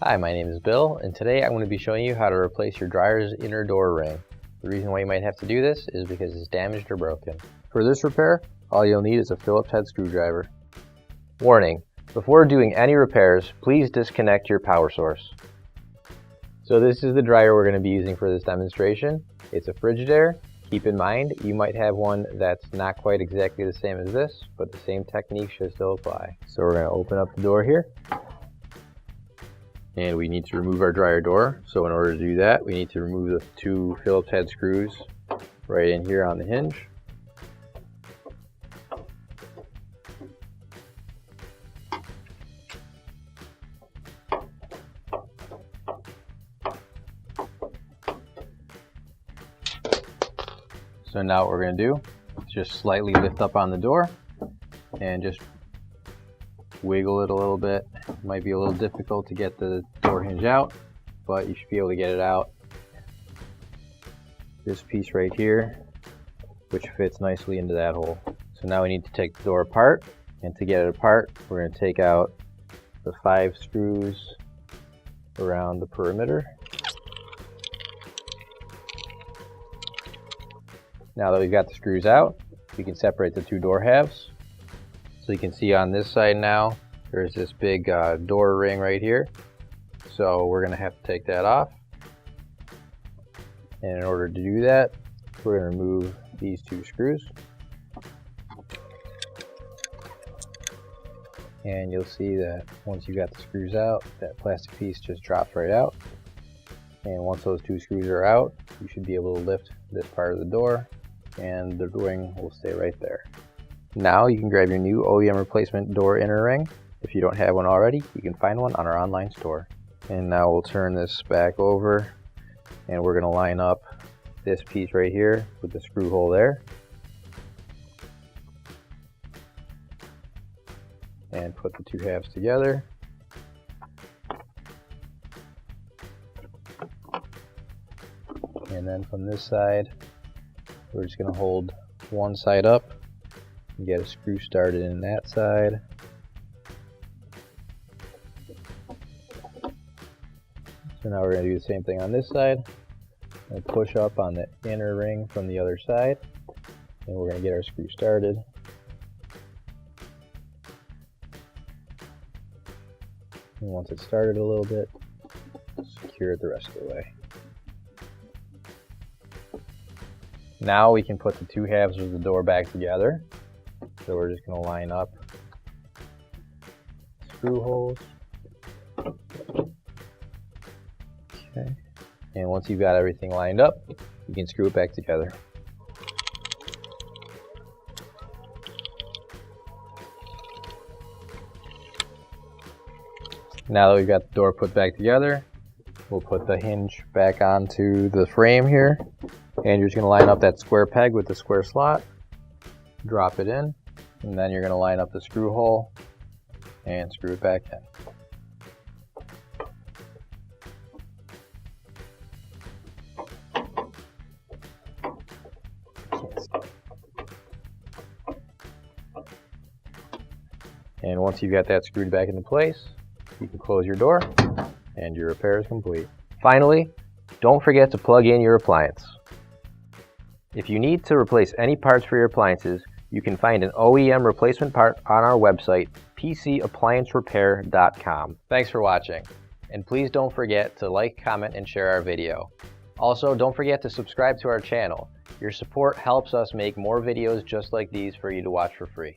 Hi, my name is Bill, and today I'm going to be showing you how to replace your dryer's inner door ring. The reason why you might have to do this is because it's damaged or broken. For this repair, all you'll need is a Phillips head screwdriver. Warning: before doing any repairs, please disconnect your power source. So this is the dryer we're going to be using for this demonstration. It's a Frigidaire. Keep in mind, you might have one that's not quite exactly the same as this, but the same technique should still apply. So we're going to open up the door here. And we need to remove our dryer door. So in order to do that, we need to remove the two Phillips head screws right in here on the hinge. So now what we're going to do is just slightly lift up on the door and just wiggle it a little bit. It might be a little difficult to get the door hinge out, but you should be able to get it out. This piece right here, which fits nicely into that hole. So now we need to take the door apart, and to get it apart, we're going to take out the 5 screws around the perimeter. Now that we've got the screws out, we can separate the two door halves. So you can see on this side now, there's this big door ring right here. So we're going to have to take that off. And in order to do that, we're going to remove these 2 screws. And you'll see that once you got the screws out, that plastic piece just drops right out. And once those 2 screws are out, you should be able to lift this part of the door, and the ring will stay right there. Now you can grab your new OEM replacement door inner ring. If you don't have one already, you can find one on our online store. And now we'll turn this back over, and we're going to line up this piece right here with the screw hole there. And put the 2 halves together. And then from this side, we're just going to hold one side up and get a screw started in that side. So now we're going to do the same thing on this side and push up on the inner ring from the other side, and we're going to get our screw started. And once it's started a little bit, secure it the rest of the way. Now we can put the 2 halves of the door back together. So we're just going to line up screw holes. Okay. And once you've got everything lined up, you can screw it back together. Now that we've got the door put back together, we'll put the hinge back onto the frame here. And you're just going to line up that square peg with the square slot, drop it in, and then you're going to line up the screw hole and screw it back in. And once you've got that screwed back into place, you can close your door and your repair is complete. Finally, don't forget to plug in your appliance. If you need to replace any parts for your appliances, you can find an OEM replacement part on our website, PCApplianceRepair.com. Thanks for watching, and please don't forget to like, comment, and share our video. Also, don't forget to subscribe to our channel. Your support helps us make more videos just like these for you to watch for free.